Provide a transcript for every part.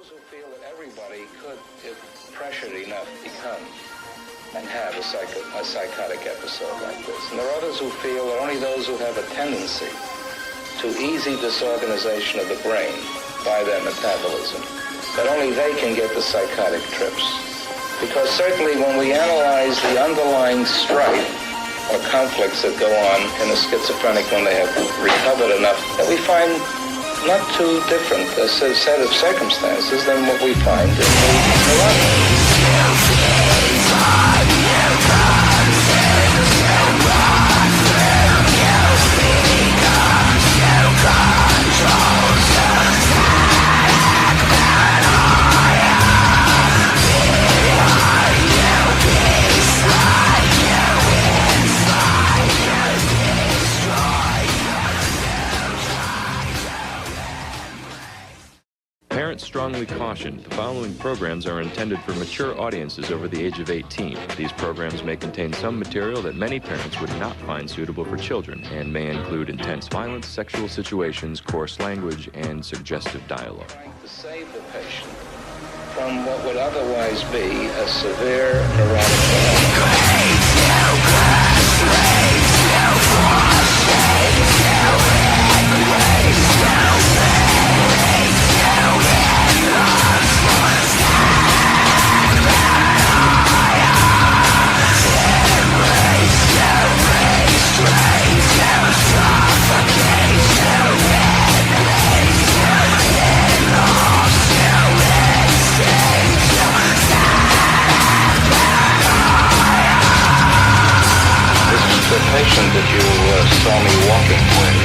who feel that everybody could, if pressured enough, become and have a psychotic episode like this. And there are others who feel that only those who have a tendency to easy disorganization of the brain by their metabolism, that only they can get the psychotic trips. Because certainly when we analyze the underlying strife or conflicts that go on in a schizophrenic when they have recovered enough, that we find not too different a set of circumstances than what we find in the neurotic. Parents strongly caution the following programs are intended for mature audiences over the age of 18. These programs may contain some material that many parents would not find suitable for children and may include intense violence, sexual situations, coarse language, and suggestive dialogue. To save the patient from what would otherwise be a severe neurotic The patient that you saw me walking with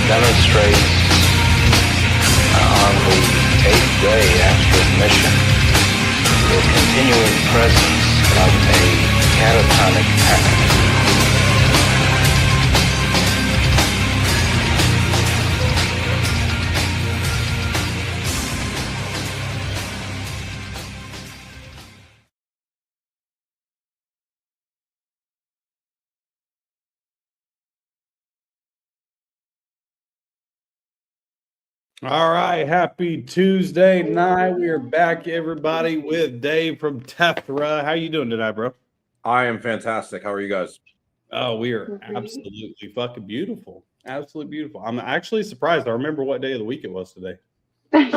demonstrates on the 8th day after admission the continuing presence of a catatonic panic. All right, happy Tuesday night. We are back, everybody, with Dave from Tethra. How you doing tonight, bro? I am fantastic. How are you guys? Oh, we are absolutely fucking beautiful. Absolutely beautiful. I'm actually surprised. I remember what day of the week it was today.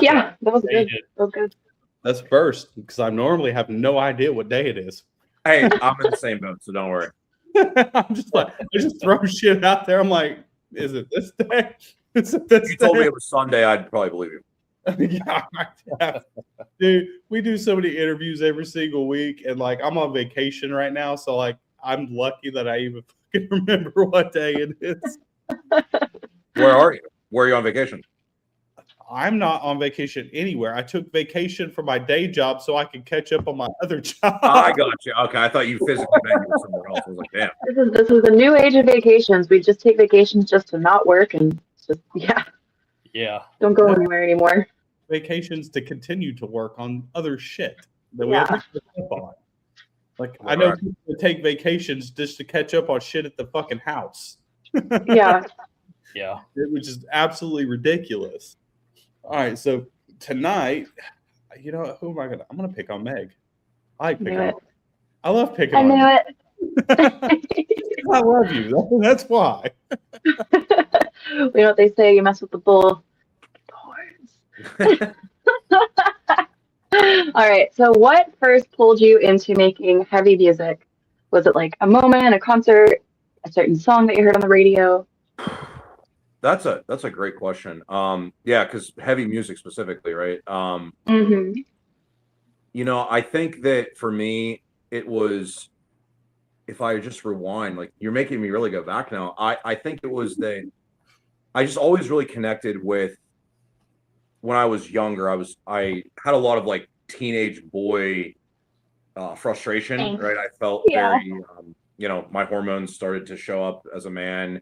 Yeah, that was good. That was good. That's first, because I normally have no idea what day it is. Hey, I'm in the same boat, so don't worry. I'm just like, I just throw shit out there. I'm like, is it this day? Is it this If you told day? me it was Sunday, I'd probably believe you. Yeah, dude, we do so many interviews every single week, and like I'm on vacation right now, so like I'm lucky that I even fucking remember what day it is. Where are you? Where are you on vacation? I'm not on vacation anywhere. I took vacation from my day job so I could catch up on my other job. I got you. Okay, I thought you physically meant you were somewhere else. I was like, damn. This is the new age of vacations. We just take vacations just to not work and just don't go anywhere anymore. Vacations to continue to work on other shit that we Yeah. have to catch up on. Like I know people that take vacations just to catch up on shit at the fucking house. Yeah. Yeah. Which is absolutely ridiculous. All right, so tonight, you know, who am I gonna? I'm gonna pick on Meg. I like picking on. I love picking I on. knew it. I love you. That's why. You know what they say? You mess with the bull. Horns. All right. So, what first pulled you into making heavy music? Was it like a moment, a concert, a certain song that you heard on the radio? That's a great question. Yeah, because heavy music specifically, right? You know, I think that for me, it was, if I just rewind, like you're making me really go back now. I think it was that I just always really connected with, when I was younger, I had a lot of like teenage boy frustration, right? I felt very, you know, my hormones started to show up as a man.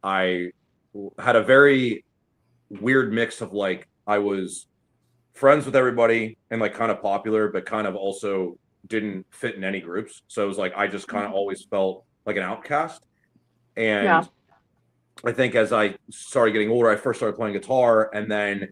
I had a very weird mix of like, I was friends with everybody and like kind of popular, but kind of also didn't fit in any groups. So it was like, I just kind of always felt like an outcast. And I think as I started getting older, I first started playing guitar, and then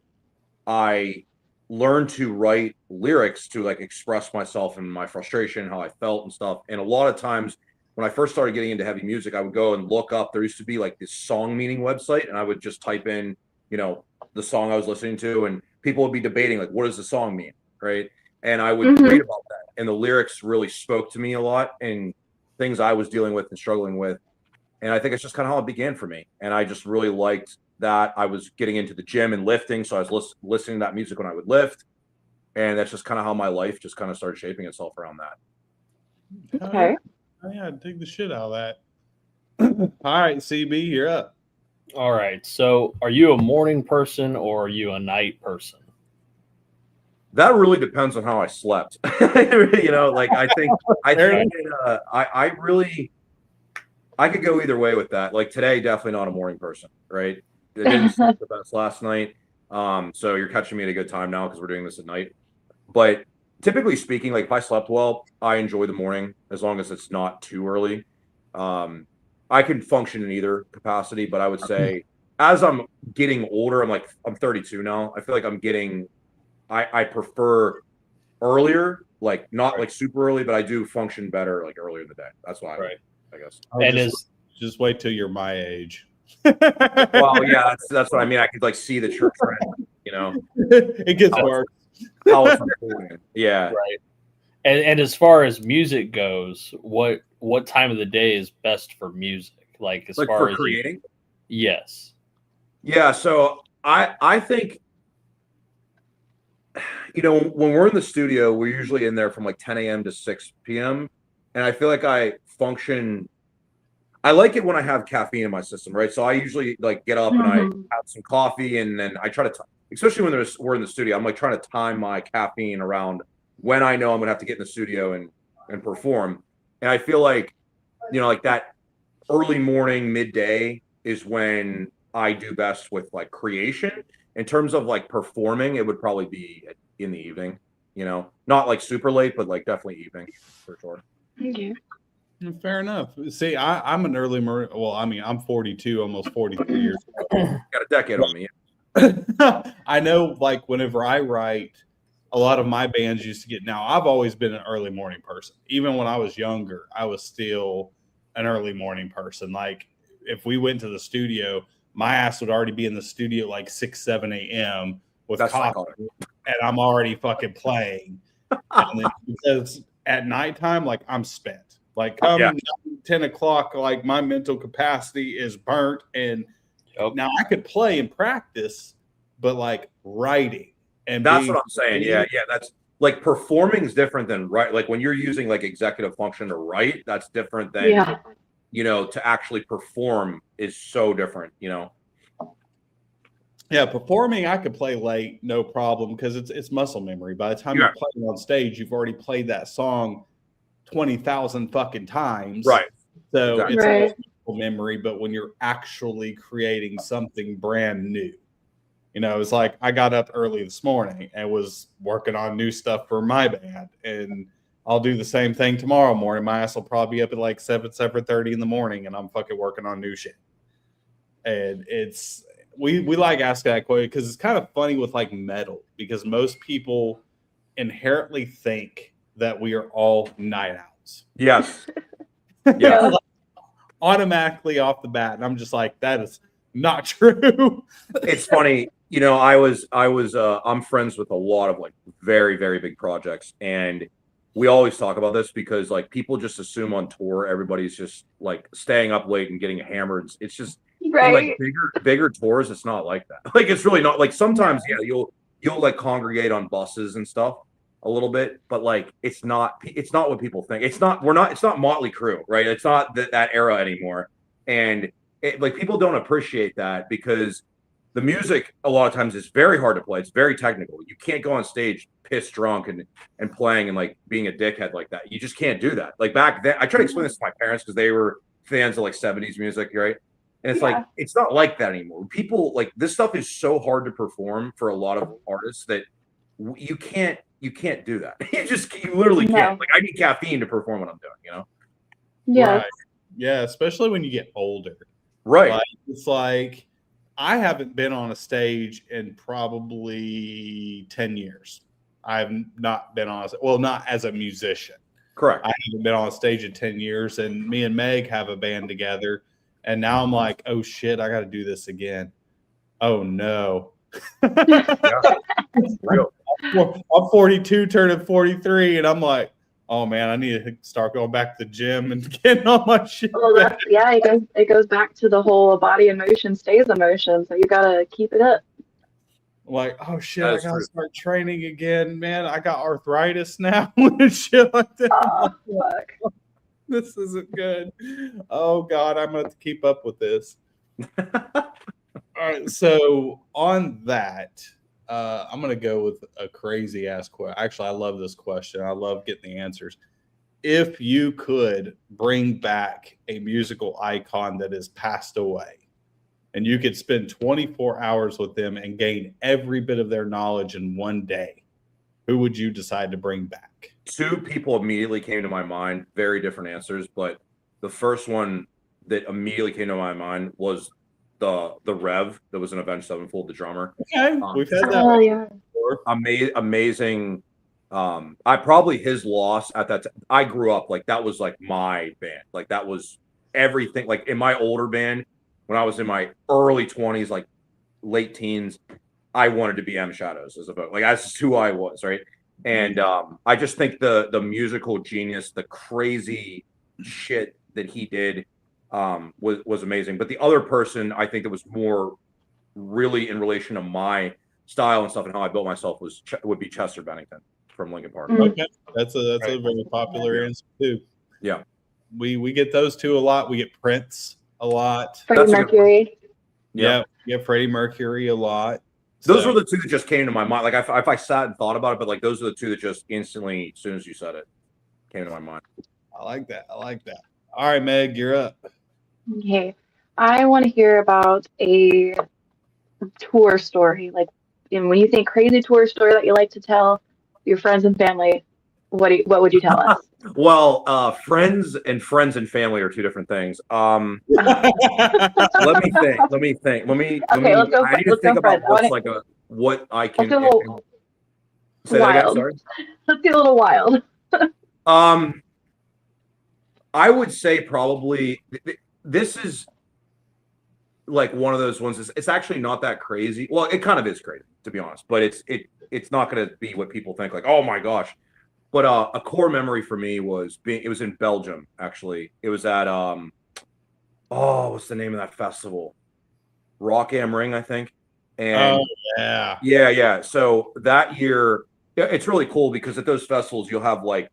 I learned to write lyrics to like express myself and my frustration, how I felt and stuff. And a lot of times when I first started getting into heavy music, I would go and look up, there used to be like this song meaning website, and I would just type in, you know, the song I was listening to, and people would be debating like, what does the song mean? Right. And I would read about that. And the lyrics really spoke to me a lot and things I was dealing with and struggling with. And I think it's just kind of how it began for me. And I just really liked that. I was getting into the gym and lifting. So I was listening to that music when I would lift. And that's just kind of how my life just kind of started shaping itself around that. Okay. Oh, yeah, dig the shit out of that. All right, CB, you're up. All right. So, are you a morning person or are you a night person? That really depends on how I slept. You know, like I think I could go either way with that. Like today, definitely not a morning person, right? I didn't sleep the best last night. So you're catching me at a good time now because we're doing this at night. But typically speaking, like if I slept well, I enjoy the morning as long as it's not too early. I can function in either capacity, but I would say as I'm getting older, I'm 32 now. I feel like I prefer earlier, like not like super early, but I do function better like earlier in the day. That's why I guess. And Just wait till you're my age. Well, yeah, that's what I mean. I could like see the trend, you know. It gets worse. How it's unfolding. Yeah. right. And as far as music goes, what time of the day is best for music? Like as Like far for as creating? yes. Yeah, so I think, you know, when we're in the studio, we're usually in there from like 10 a.m. to 6 p.m. And I feel like I function. I like it when I have caffeine in my system, right? So I usually like get up and I have some coffee, and then I try to, especially when we're in the studio, I'm like trying to time my caffeine around when I know I'm gonna have to get in the studio and perform. And I feel like, you know, like that early morning, midday is when I do best with like creation. In terms of like performing, it would probably be in the evening, you know, not like super late, but like definitely evening for sure. Okay. Fair enough. See, I'm an early well, I mean, I'm 42, almost 43 years old. Got a decade on me. I know, like, whenever I write, a lot of my bands used to get. Now, I've always been an early morning person. Even when I was younger, I was still an early morning person. Like, if we went to the studio, my ass would already be in the studio like 6, 7 a.m. with coffee, and I'm already fucking playing. And then, because at nighttime, like, I'm spent. Like, come 10 o'clock, like, my mental capacity is burnt. And now I could play and practice, but like writing and that's what I'm saying. Yeah. That's like performing is different than like when you're using like executive function to write, that's different than you know, to actually perform is so different, you know. Yeah, performing I could play late, no problem, because it's muscle memory. By the time you're playing on stage, you've already played that song 20,000 fucking times. Right. So it's muscle memory, but when you're actually creating something brand new. You know, it's like I got up early this morning and was working on new stuff for my band, and I'll do the same thing tomorrow morning. My ass will probably be up at like 7:30 in the morning, and I'm fucking working on new shit. And it's we like asking that question because it's kind of funny with like metal, because most people inherently think that we are all night owls. Yes. Yeah. Automatically off the bat, and I'm just like, that is not true. It's funny, you know, I'm friends with a lot of like very, very big projects, and we always talk about this because like people just assume on tour everybody's just like staying up late and getting hammered. It's just like bigger tours, it's not like that. Like it's really not. Like sometimes you'll like congregate on buses and stuff a little bit, but like it's not what people think. It's not Motley Crue, right? It's not that era anymore. And like people don't appreciate that because the music a lot of times is very hard to play. It's very technical. You can't go on stage pissed drunk and playing and like being a dickhead like that. You just can't do that. Like back then, I try to explain this to my parents because they were fans of like 70s music, right? And it's like it's not like that anymore. People like this stuff is so hard to perform for a lot of artists that you can't do that. You literally can't. Like I need caffeine to perform what I'm doing, you know? Yeah. Right. Yeah, especially when you get older. Right. Like, it's like I haven't been on a stage in probably 10 years. I've not been on, well, not as a musician. Correct. I haven't been on a stage in 10 years, and me and Meg have a band together. And now I'm like, oh shit, I got to do this again. Oh no. Real. I'm 42, turning 43, and I'm like, oh man, I need to start going back to the gym and getting all my shit. Well, it goes back to the whole body in motion stays in motion, so you gotta keep it up. Like, oh shit, That I is gotta true. start training again, man. I got arthritis now and shit like that. Oh, fuck. This isn't good. Oh god, I'm gonna have to keep up with this. All right, so on that, I'm gonna go with a crazy ass question. Actually, I love this question. I love getting the answers. If you could bring back a musical icon that has passed away, and you could spend 24 hours with them and gain every bit of their knowledge in one day, who would you decide to bring back? Two people immediately came to my mind, very different answers, but the first one that immediately came to my mind was the Rev that was in Avenged Sevenfold, the drummer. Okay, we've had that Oh, yeah. before. Amazing. I probably his loss at that time. I grew up like that was like my band. Like that was everything. Like in my older band, when I was in my early 20s, like late teens, I wanted to be M Shadows as a vote. Like that's just who I was, right? And I just think the musical genius, the crazy shit that he did was amazing. But the other person I think that was more really in relation to my style and stuff and how I built myself would be Chester Bennington from Linkin Park. Okay, that's a very popular answer too. Yeah, we get those two a lot. We get Prince a lot. Freddie That's a good Mercury. Yeah, we get Freddie Mercury a lot. those So, were the two that just came to my mind. Like if I sat and thought about it, but like those are the two that just instantly, as soon as you said it, came to my mind. I like that. I like that. All right, Meg, you're up. Okay. I want to hear about a tour story. Like, when you think crazy tour story that you like to tell your friends and family, what would you tell us? Well, friends and family are two different things. Let me think. Okay, let's go. I need to Let's think go about friends. what's like what I can Let's go say that again. wild. Sorry. Let's get a little wild. I would say probably this is like one of those ones. It's actually not that crazy. Well, it kind of is crazy to be honest, but it's not going to be what people think. Like, oh my gosh. But a core memory for me was it was in Belgium. Actually, it was at what's the name of that festival? Rock Am Ring, I think. And yeah. So that year, it's really cool because at those festivals you'll have like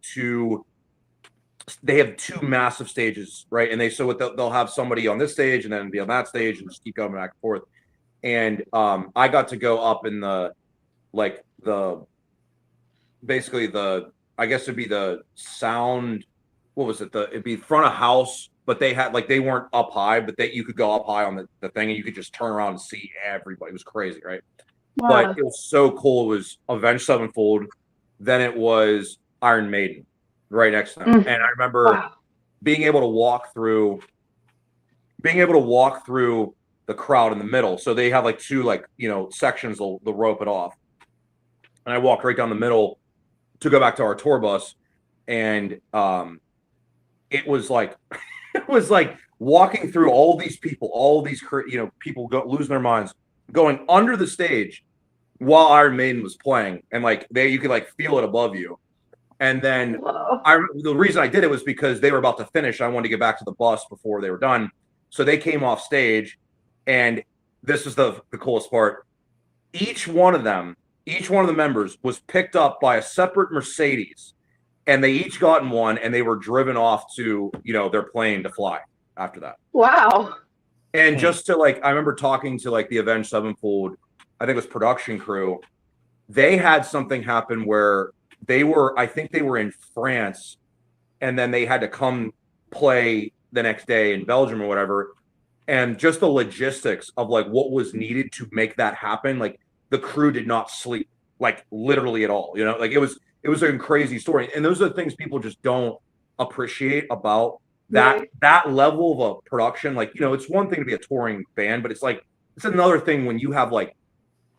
they have two massive stages, right? And they'll have somebody on this stage and then be on that stage and just keep going back and forth. And I got to go up in I guess it'd be the sound. What was it? It'd be front of house, but they had they weren't up high, but you could go up high on the thing and you could just turn around and see everybody. It was crazy, right? Wow. But it was so cool. It was Avenged Sevenfold, then it was Iron Maiden right next to them. And I remember being able to walk through the crowd in the middle. So they have two sections they'll rope it off. And I walked right down the middle to go back to our tour bus, and it was like walking through all these people, people losing their minds, going under the stage while Iron Maiden was playing, and you could feel it above you. And then the reason I did it was because they were about to finish. I wanted to get back to the bus before they were done, so they came off stage, and this is the coolest part. Each one of the members was picked up by a separate Mercedes, and they each got in one, and they were driven off to their plane to fly after that. Wow. And just to I remember talking to the Avenged Sevenfold, I think it was production crew. They had something happen where I think they were in France, and then they had to come play the next day in Belgium or whatever. And just the logistics of what was needed to make that happen, the crew did not sleep, literally at all. It was a crazy story. And those are the things people just don't appreciate about that level of a production. It's one thing to be a touring band, but it's it's another thing when you have like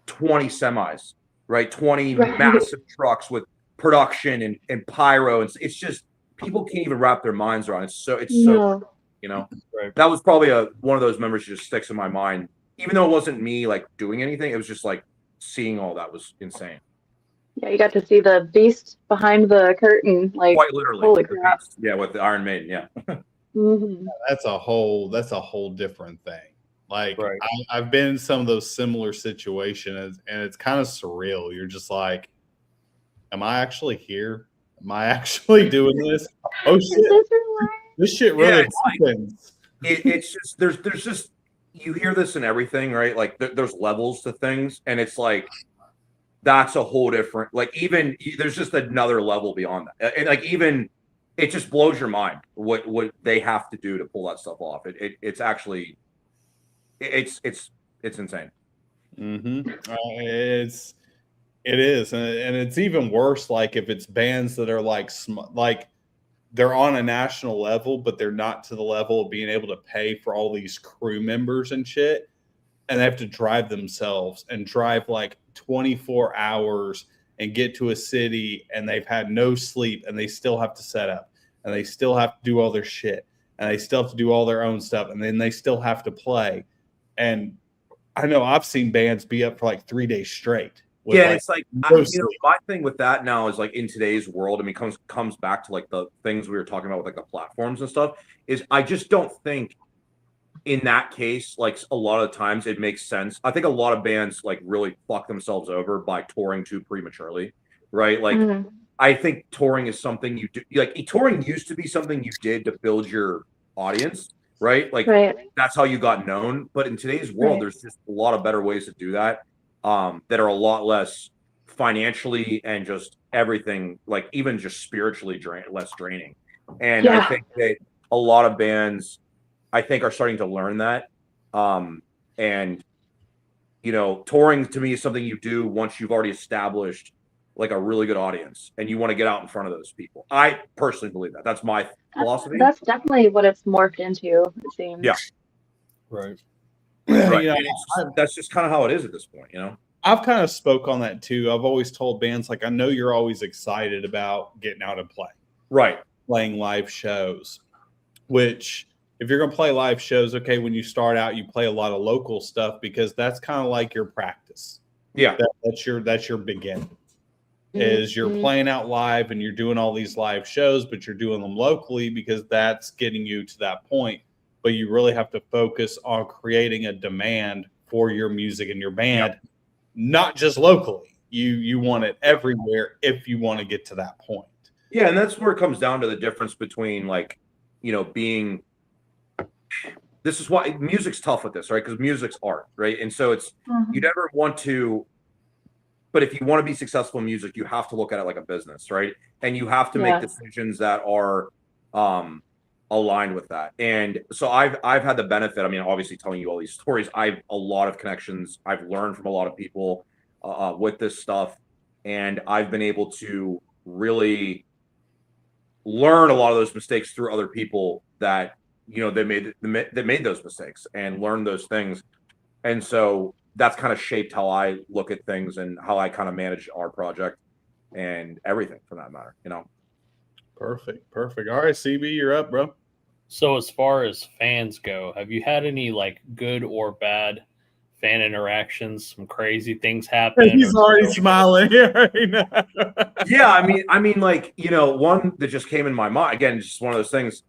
20 semis, right? 20 Right. massive trucks with production and pyro, and it's just people can't even wrap their minds around it. It's so No. you know. Right. That was probably one of those memories that just sticks in my mind, even though it wasn't me like doing anything. It was just like seeing all that was insane. Yeah, you got to see the beast behind the curtain. Like, Quite literally. holy crap. Yeah, with the Iron Maiden. Yeah. Hmm. That's a whole different thing. Like Right. I've been in some of those similar situations, and it's kind of surreal. You're just like, am I actually here? Am I actually doing this? Oh Is shit, this real life? this shit Yeah, really it's like- happens. It's just there's just you hear this in everything, right? Like there's levels to things, and it's like that's a whole different like even there's just another level beyond that, and like even it just blows your mind what they have to do to pull that stuff off. It's actually it's insane. It is, and it's even worse. Like if it's bands that are like like they're on a national level, but they're not to the level of being able to pay for all these crew members and shit, and they have to drive themselves and drive like 24 hours and get to a city, and they've had no sleep, and they still have to set up, and they still have to do all their shit, and they still have to do all their own stuff, and then they still have to play. And I know I've seen bands be up for like 3 days straight. Yeah, it's like no my thing with that now is like in today's world. I mean, comes back to like the things we were talking about with like the platforms and stuff. Is I just don't think in that case, like a lot of times it makes sense. I think a lot of bands like really fuck themselves over by touring too prematurely, right? Like Mhm. I think touring is something you do. Like touring used to be something you did to build your audience, right? Like Right. that's how you got known. But in today's world, Right. there's just a lot of better ways to do that, that are a lot less financially and just everything, like even just spiritually less draining. And I Yeah. think that a lot of bands, I think, are starting to learn that. And touring to me is something you do once you've already established like a really good audience and you want to get out in front of those people. I personally believe that. That's my philosophy. That's definitely what it's morphed into, it seems. Yeah. Right. Right. You know, That's just kind of how it is at this point, I've kind of spoke on that too. I've always told bands, like, I know you're always excited about getting out and playing live shows, which if you're going to play live shows, okay, when you start out, you play a lot of local stuff because that's kind of like your practice. Yeah. That's your beginning. Is you're playing out live and you're doing all these live shows, but you're doing them locally because that's getting you to that point. But you really have to focus on creating a demand for your music and your band, not just locally. You want it everywhere if you want to get to that point. Yeah, and that's where it comes down to the difference between like, being. This is why music's tough with this, right? Because music's art, right? And so it's you never want to. But if you want to be successful in music, you have to look at it like a business, right? And you have to make decisions that are aligned with that. And so I've had the benefit. I mean, obviously, telling you all these stories, I've a lot of connections. I've learned from a lot of people with this stuff, and I've been able to really learn a lot of those mistakes through other people that they made those mistakes and learn those things. And so that's kind of shaped how I look at things and how I kind of manage our project and everything for that matter, Perfect. All right, CB, you're up, bro. So as far as fans go, have you had any like good or bad fan interactions? Some crazy things happen? He's already smiling right now. Yeah, I mean, like, one that just came in my mind, again, just one of those things.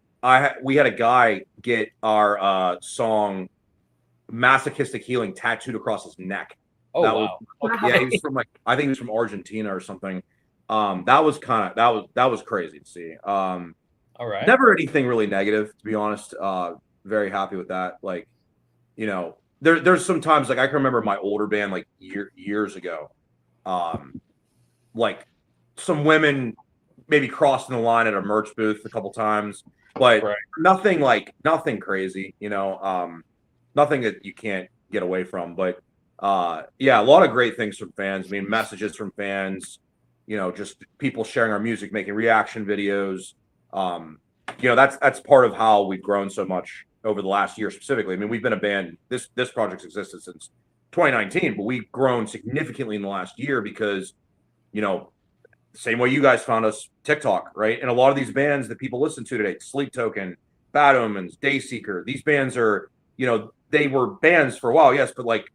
We had a guy get our song Masochistic Healing tattooed across his neck. Oh, that wow. Yeah, he was from I think he was from Argentina or something. That was crazy to see. All right. Never anything really negative, to be honest. Very happy with that. Like, there's some times, like I can remember my older band like years ago. Like some women maybe crossing the line at a merch booth a couple times, but nothing crazy, nothing that you can't get away from. But yeah, a lot of great things from fans. I mean, messages from fans, just people sharing our music, making reaction videos. That's part of how we've grown so much over the last year specifically. I mean, we've been a band. This project's existed since 2019, but we've grown significantly in the last year because, you know, same way you guys found us, TikTok, right? And a lot of these bands that people listen to today, Sleep Token, Bad Omens, Dayseeker, these bands are, you know, they were bands for a while, yes, but like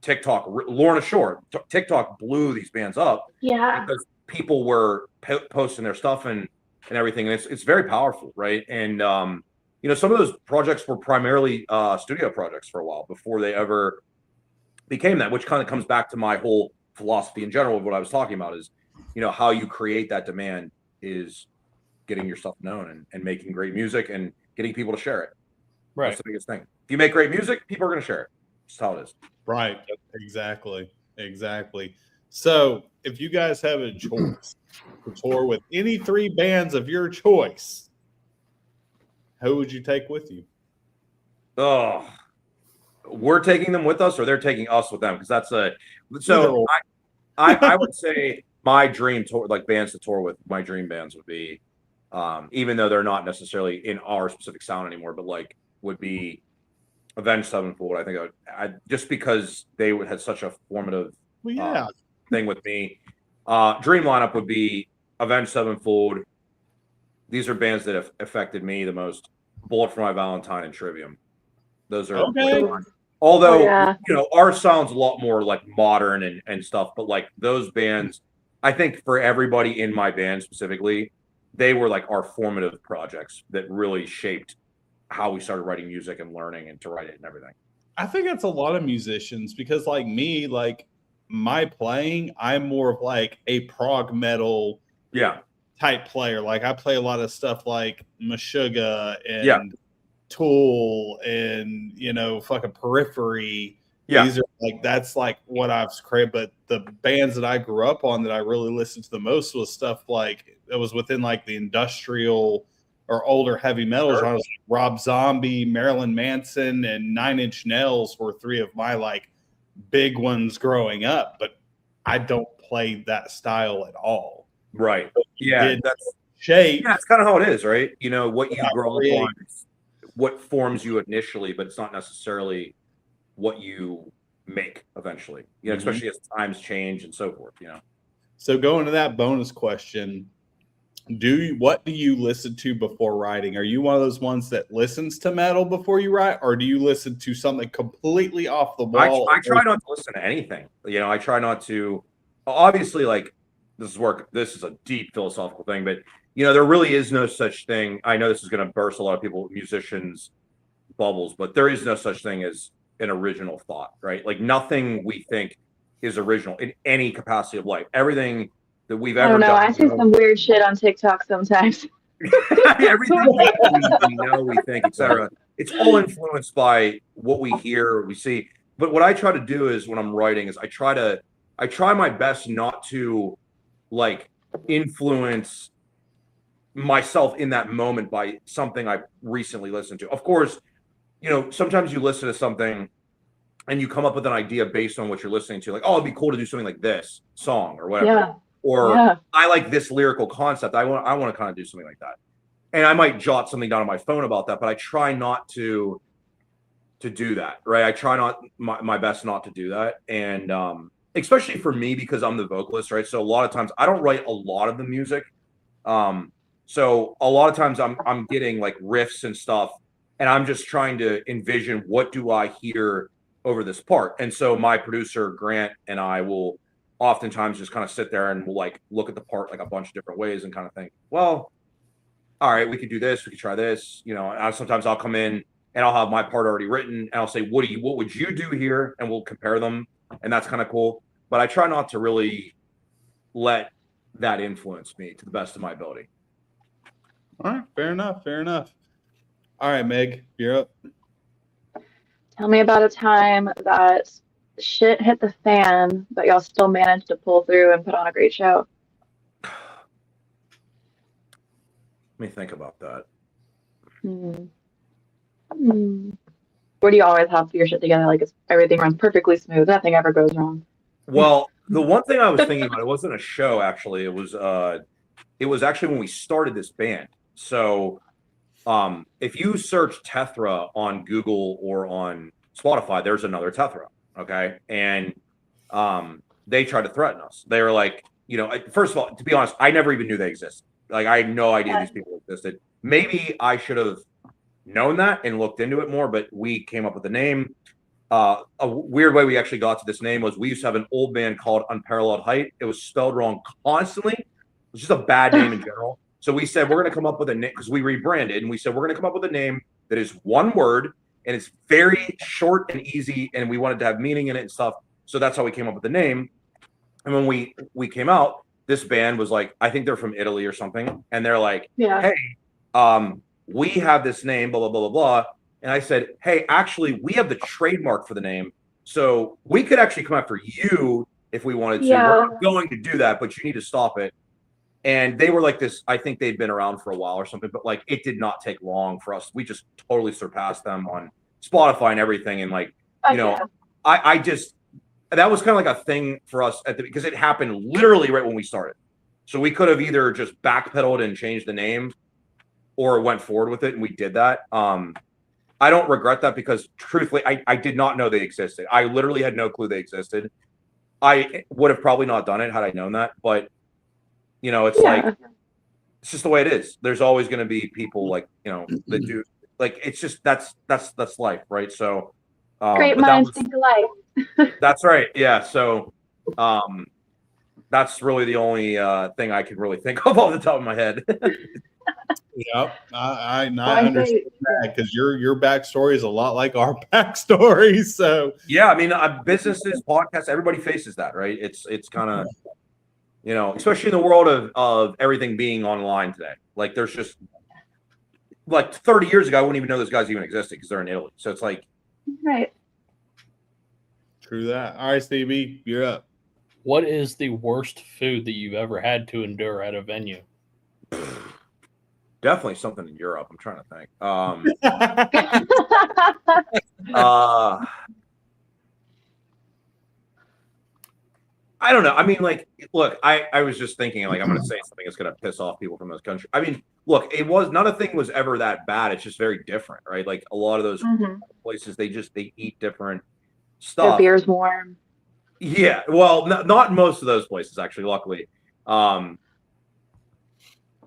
TikTok, Lorna Shore, TikTok blew these bands up because people were posting their stuff and everything, and it's very powerful, right? And you know, some of those projects were primarily studio projects for a while before they ever became that, which kind of comes back to my whole philosophy in general of what I was talking about is, you know, how you create that demand is getting your stuff known and making great music and getting people to share it. Right. That's the biggest thing. If you make great music, people are going to share it. That's how it is. Right. Exactly. So if you guys have a choice to tour with any 3 bands of your choice, who would you take with you? Oh, we're taking them with us, or they're taking us with them, because that's I would say my dream tour, like bands to tour with, my dream bands would be, even though they're not necessarily in our specific sound anymore, but like would be Avenged Sevenfold. I think just because they had such a formative thing with me. Dream lineup would be Avenged Sevenfold. These are bands that have affected me the most. Bullet for My Valentine and Trivium. Those are okay. Although you know, our sound's a lot more like modern and stuff, but like those bands, I think for everybody in my band specifically, they were like our formative projects that really shaped how we started writing music and learning and to write it and everything. I think that's a lot of musicians, because like me, like my playing, I'm more of like a prog metal type player. Like I play a lot of stuff like Meshuggah and Tool and, you know, fucking Periphery. These are like, that's like what I've created. But the bands that I grew up on that I really listened to the most was stuff like it was within like the industrial or older heavy metal genres. Like Rob Zombie, Marilyn Manson, and 9 Inch Nails were 3 of my like big ones growing up. But I don't play that style at all. Right. But that's shape. Yeah, it's kind of how it is, right? You know, what you grow up on, what forms you initially, but it's not necessarily what you make eventually. You know, especially as times change and so forth. You know. So going to that bonus question, what do you listen to before writing? Are you one of those ones that listens to metal before you write, or do you listen to something completely off the wall? I try not to listen to anything. You know, I try not to. Obviously, like this is a deep philosophical thing, but you know, there really is no such thing. I know this is going to burst a lot of people, musicians' bubbles, but there is no such thing as an original thought, right? Like nothing we think is original in any capacity of life. Everything that we've ever done. I see some weird shit on TikTok sometimes. Everything we know, we think, etc. It's all influenced by what we hear, we see. But what I try to do is when I'm writing is I try my best not to like influence myself in that moment by something I recently listened to. Of course, you know, sometimes you listen to something and you come up with an idea based on what you're listening to. Like, oh, it'd be cool to do something like this song or whatever. Yeah. Or I like this lyrical concept. I want to kind of do something like that. And I might jot something down on my phone about that, but I try not to do that, right? I try my best not to do that. And especially for me, because I'm the vocalist, right? So a lot of times I don't write a lot of the music. So a lot of times I'm getting like riffs and stuff, and I'm just trying to envision what do I hear over this part. And so my producer Grant and I will oftentimes just kind of sit there and we'll like look at the part like a bunch of different ways and kind of think, well, all right, we could do this, we could try this, you know. And sometimes I'll come in and I'll have my part already written and I'll say, what would you do here? And we'll compare them, and that's kind of cool. But I try not to really let that influence me to the best of my ability. All right, fair enough. All right, Meg, you're up. Tell me about a time that shit hit the fan, but y'all still managed to pull through and put on a great show. Let me think about that. Where do you always have your shit together? Like everything runs perfectly smooth. Nothing ever goes wrong. Well, the one thing I was thinking about, it wasn't a show actually. It was actually when we started this band. So if you search Tethra on Google or on Spotify, there's another Tethra. Okay. And they tried to threaten us. They were like, first of all, to be honest, I never even knew they existed. Like, I had no idea these people existed. Maybe I should have known that and looked into it more, but we came up with the name. A weird way we actually got to this name was we used to have an old band called Unparalleled Height. It was spelled wrong constantly. It was just a bad name in general. So we said, we're going to come up with a name, because we rebranded, and we said, we're going to come up with a name that is one word, and it's very short and easy, and we wanted to have meaning in it and stuff. So that's how we came up with the name. And when we came out, this band was like, I think they're from Italy or something. And they're like, hey, we have this name, blah, blah, blah, blah, blah. And I said, hey, actually, we have the trademark for the name. So we could actually come after you if we wanted to. We're not going to do that, but you need to stop it. And they were like this, I think they'd been around for a while or something, but like it did not take long for us. We just totally surpassed them on Spotify and everything. And like, I just, that was kind of like a thing for us because it happened literally right when we started. So we could have either just backpedaled and changed the name or went forward with it. And we did that. I don't regret that because truthfully, I did not know they existed. I literally had no clue they existed. I would have probably not done it had I known that, but it's like, it's just the way it is. There's always going to be people like, that do like, it's just, that's life. Right. So, great minds think alike. That's right. Yeah. So, that's really the only thing I can really think of off the top of my head. Yep, I understand that because your backstory is a lot like our backstory. So yeah, I mean, businesses, podcasts, everybody faces that, right? It's kind of, especially in the world of everything being online today. Like, there's just like 30 years ago, I wouldn't even know those guys even existed because they're in Italy. So it's like, right. True that. All right, Stevie, you're up. What is the worst food that you've ever had to endure at a venue? Definitely something in Europe. I'm trying to think. I don't know. I mean, like, look, I was just thinking, like, I'm going to say something that's going to piss off people from those countries. I mean, look, none of thing was ever that bad. It's just very different, right? Like, a lot of those places, they eat different stuff. The beer's warm. Yeah. Well, not in most of those places, actually, luckily. I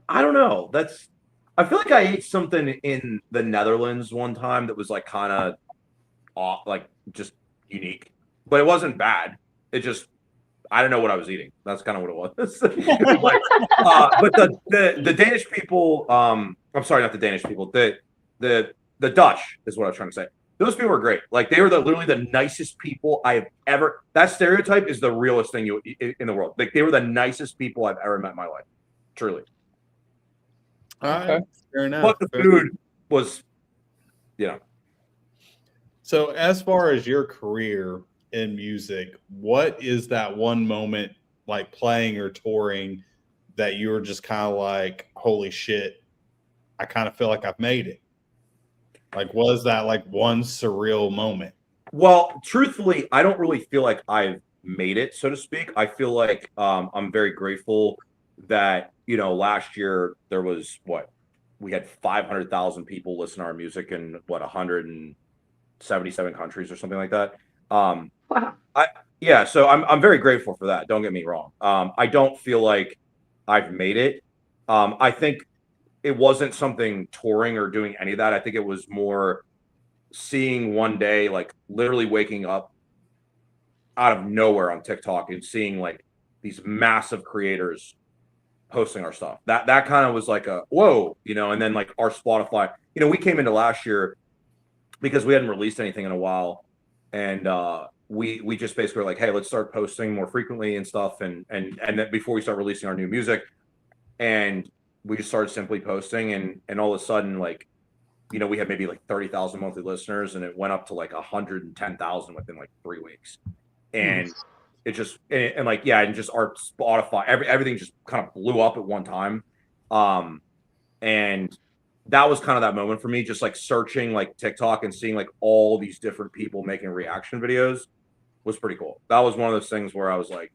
don't know. I feel like I ate something in the Netherlands one time that was like kind of off, like just unique, but it wasn't bad. It just, I don't know what I was eating. That's kind of what it was. But the Danish people, I'm sorry, not the Danish people, the Dutch is what I was trying to say. Those people were great. Like, they were literally the nicest people I have ever. That stereotype is the realest thing in the world. Like, they were the nicest people I've ever met in my life. Truly. Okay. Fair enough. But the food was, So, as far as your career in music, what is that one moment, like playing or touring, that you were just kind of like, holy shit, I kind of feel like I've made it? Like, was that like one surreal moment? Well, truthfully, I don't really feel like I've made it, so to speak. I feel like I'm very grateful that, last year there was we had 500,000 people listen to our music in 177 countries or something like that. Wow. So I'm very grateful for that. Don't get me wrong. I don't feel like I've made it. I think it wasn't something touring or doing any of that. I think it was more seeing one day, like literally waking up out of nowhere on TikTok and seeing like these massive creators posting our stuff. That kind of was like a whoa, and then like our Spotify, we came into last year because we hadn't released anything in a while. And we just basically were like, hey, let's start posting more frequently and stuff. And then before we start releasing our new music, and we just started simply posting, and all of a sudden, like, we had maybe like 30,000 monthly listeners, and it went up to like 110,000 within like 3 weeks. And it just, and like, yeah, and just our Spotify, everything just kind of blew up at one time. And that was kind of that moment for me, just like searching like TikTok and seeing like all these different people making reaction videos was pretty cool. That was one of those things where I was like,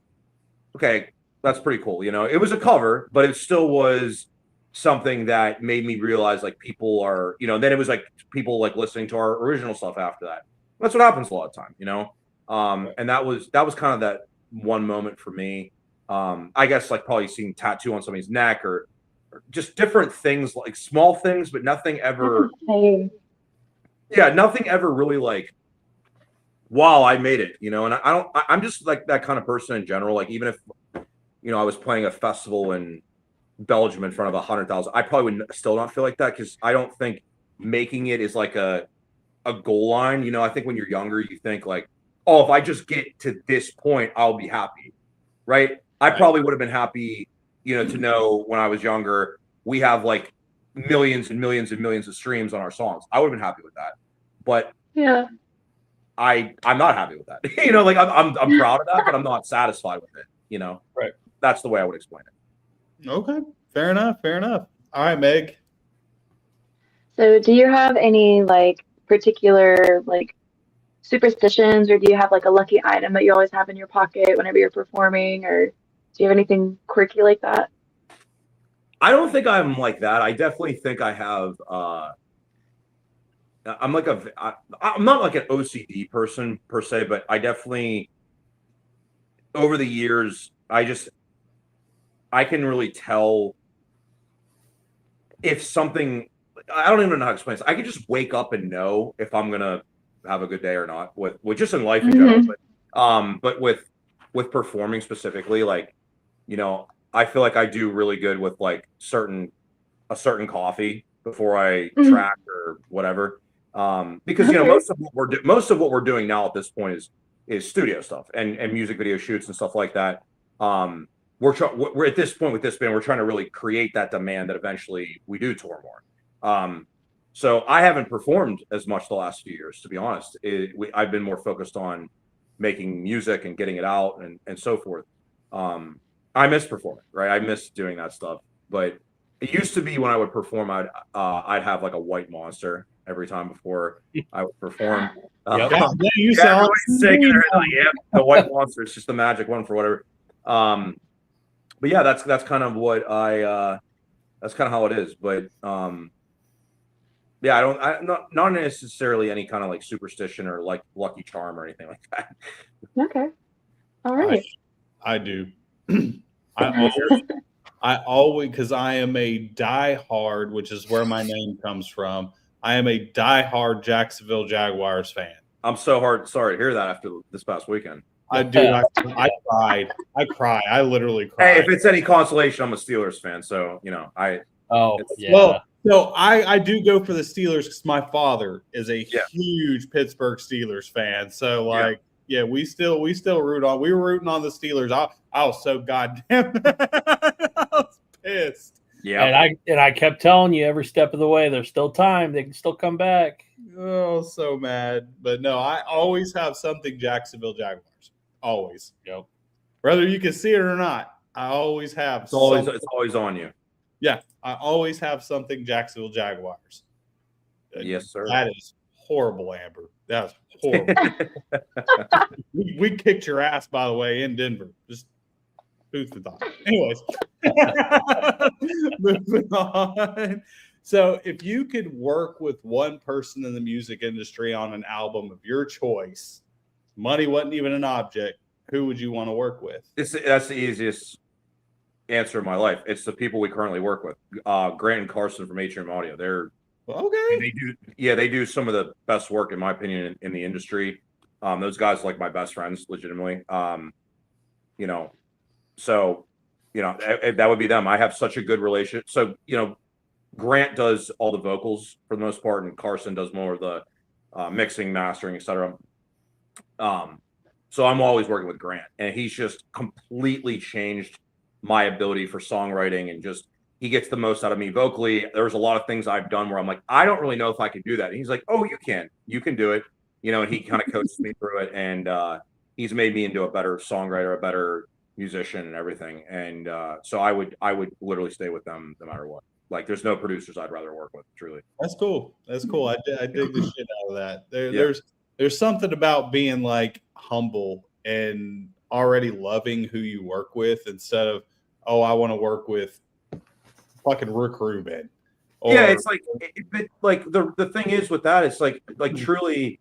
okay, that's pretty cool. It was a cover, but it still was something that made me realize like people are, then it was like people like listening to our original stuff after that. That's what happens a lot of time, and that was kind of that one moment for me. I guess like probably seeing tattoo on somebody's neck or just different things, like small things, but nothing ever. Yeah, nothing ever really like, wow, I made it, and I'm just like that kind of person in general. Like even if, I was playing a festival in Belgium in front of 100,000, I probably would still not feel like that because I don't think making it is like a goal line. I think when you're younger, you think like, oh, if I just get to this point, I'll be happy, right? I probably would have been happy, to know when I was younger, we have like millions and millions and millions of streams on our songs. I would have been happy with that, but yeah, I'm not happy with that. Like I'm proud of that, but I'm not satisfied with it. Right. That's the way I would explain it. Okay, fair enough. All right, Meg. so do you have any like particular like superstitions, or do you have like a lucky item that you always have in your pocket whenever you're performing, or do you have anything quirky like that? I don't think I'm like that. I definitely think I have. I'm not like an OCD person per se, but I definitely, over the years, I can really tell if something. I don't even know how to explain this. I can just wake up and know if I'm gonna have a good day or not with just in life in general, but with performing specifically, like, I feel like I do really good with like a certain coffee before I track or whatever. Because most of what we're doing now at this point is studio stuff and music video shoots and stuff like that. We're at this point with this band, we're trying to really create that demand that eventually we do tour more. So I haven't performed as much the last few years, to be honest. I've been more focused on making music and getting it out and so forth. I miss performing, right? I miss doing that stuff. But it used to be when I would perform, I'd have like a white monster every time before I would perform. You sound sick. The white monster is just the magic one for whatever. But yeah, that's kind of what that's kind of how it is. But yeah, not necessarily any kind of like superstition or like lucky charm or anything like that. Okay. All right. I do. I always, because I am a diehard, which is where my name comes from. I am a diehard Jacksonville Jaguars fan. I'm sorry to hear that after this past weekend. I do. I cried. I cry. I literally cried. Hey, if it's any consolation, I'm a Steelers fan, so Well, so I do go for the Steelers because my father is a huge Pittsburgh Steelers fan. So we still root on. We were rooting on the Steelers. I was so goddamn. I was pissed. Yeah, and I kept telling you every step of the way, there's still time. They can still come back. Oh, so mad. But no, I always have something Jacksonville Jaguars. Always. Yep. Whether you can see it or not, I always have. It's always on you. Yeah, I always have something Jacksonville Jaguars. Yes, sir. That is horrible, Amber. That was horrible. we kicked your ass, by the way, in Denver. Just food for thought. Anyways, moving on. So, if you could work with one person in the music industry on an album of your choice, money wasn't even an object, who would you want to work with? That's the easiest answer of my life. It's the people we currently work with. Grant and Carson from Atrium Audio. They're okay. They do some of the best work, in my opinion, in the industry. Those guys are like my best friends, legitimately. So that would be them. I have such a good relationship. So Grant does all the vocals for the most part, and Carson does more of the mixing, mastering, etc. So I'm always working with Grant, and he's just completely changed my ability for songwriting, and just he gets the most out of me vocally. There's a lot of things I've done where I'm like, I don't really know if I can do that. And he's like, oh, you can do it. And he kind of coaches me through it, and he's made me into a better songwriter, a better musician, and everything. And so I would literally stay with them no matter what. Like, there's no producers I'd rather work with, truly. That's cool. I dig the shit out of that. There's something about being like humble and already loving who you work with, instead of, oh, I want to work with fucking Rick Rubin. Or, Yeah, it's like, like the thing is with that, it's like truly,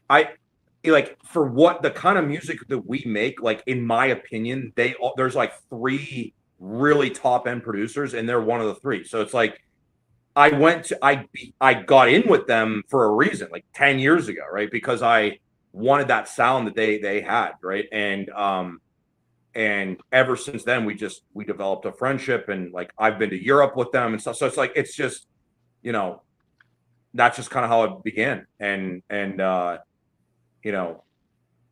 like for what the kind of music that we make, like in my opinion, there's like 3 really top end producers, and they're one of the 3. So it's like I got in with them for a reason, like 10 years ago, right? Because I wanted that sound that they had, right? And ever since then we developed a friendship, and like I've been to Europe with them and stuff. So it's like it's just, you know, that's just kind of how it began. And you know,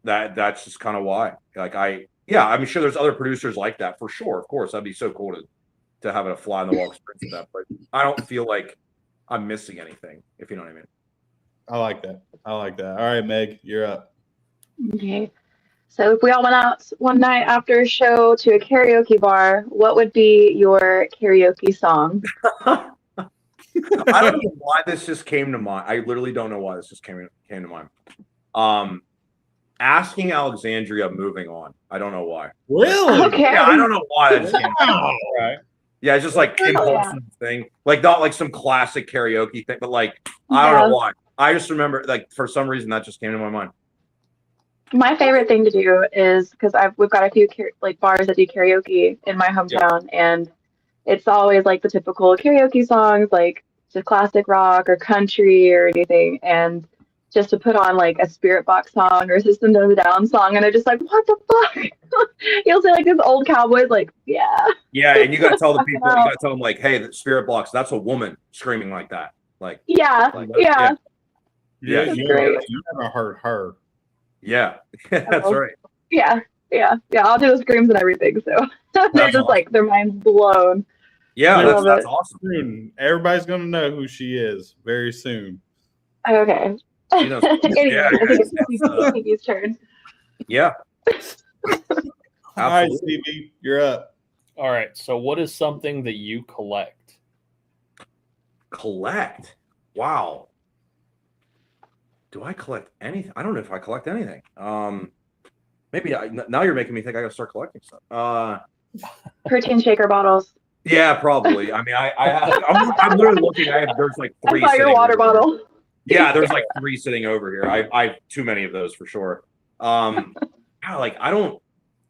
that's just kind of why. Like I'm sure there's other producers like that for sure. Of course, that'd be so cool to have a fly on the wall experience with that. But I don't feel like I'm missing anything, if you know what I mean. I like that. All right, Meg, you're up. Okay. So if we all went out one night after a show to a karaoke bar, what would be your karaoke song? I don't know why this just came to mind. I literally don't know why this just came to mind. Asking Alexandria, moving on. I don't know why. Really? Okay. Yeah, I don't know why that just came to mind. Right. Yeah, it's just like impulsive thing. Like not like some classic karaoke thing, but like I don't know why. I just remember like for some reason that just came to my mind. My favorite thing to do is because we've got a few like bars that do karaoke in my hometown, and it's always like the typical karaoke songs, like just classic rock or country or anything, and just to put on like a Spirit Box song or a System of a Down song, and they're just like, what the fuck? You'll say like this old cowboy's like, yeah. Yeah, and you gotta tell the people, you gotta tell them like, hey, the Spirit Box, that's a woman screaming like that. Like yeah. Yeah, That's you great. never heard her. Yeah, that's right. Yeah. I'll do the screams and everything. So they're just like their minds blown. Yeah, I that's awesome. Soon. Everybody's gonna know who she is very soon. Okay. You know, Anyway, I think it's Stevie's turn. Yeah. All right, Stevie, you're up. All right. So, what is something that you collect? Collect? Wow. Do I collect anything? I don't know if I collect anything. Maybe now you're making me think I gotta start collecting stuff. Protein shaker bottles. Yeah, probably. I mean, I'm literally looking. There's like 3. I saw your water bottle. Yeah, there's like 3 sitting over here. I have too many of those for sure. Like I don't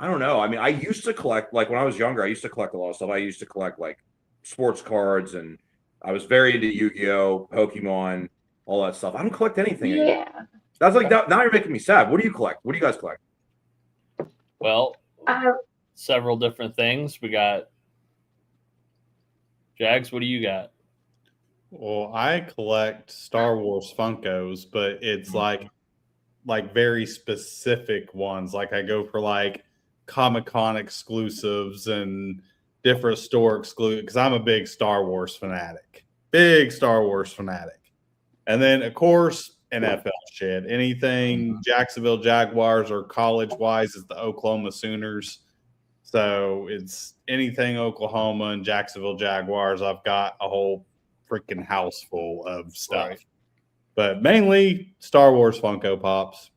know. I mean, I used to collect, like when I was younger, I used to collect a lot of stuff. I used to collect like sports cards, and I was very into Yu-Gi-Oh, Pokemon, all that stuff. I don't collect anything anymore. Yeah. That's like now you're making me sad. What do you collect? What do you guys collect? Well, several different things. We got Jags. What do you got? Well, I collect Star Wars Funkos, but it's like very specific ones. Like I go for like Comic-Con exclusives and different store exclusives because I'm a big Star Wars fanatic. And then of course NFL shit. Anything Jacksonville Jaguars or college-wise is the Oklahoma Sooners. So it's anything Oklahoma and Jacksonville Jaguars. I've got a whole freaking house full of stuff. Right. But mainly Star Wars Funko Pops